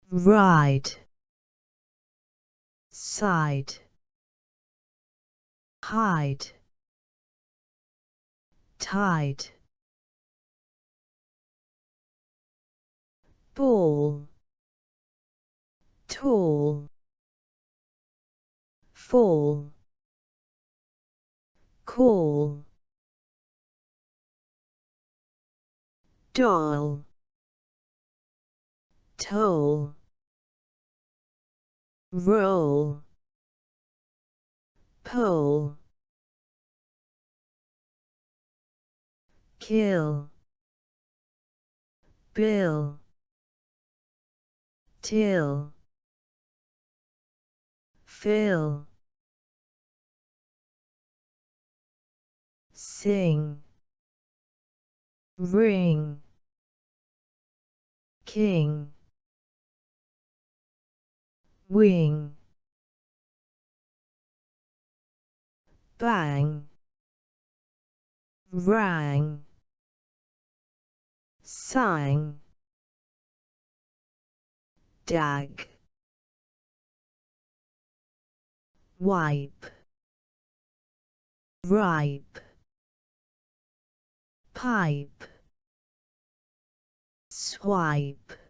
ride, side, hide, tide, ball, tall, fall, call, doll, toll, roll, pole, kill, bill, till, fill, sing, ring, king, wing, bang, rang, sang, dag, wipe, ripe, pipe, swipe.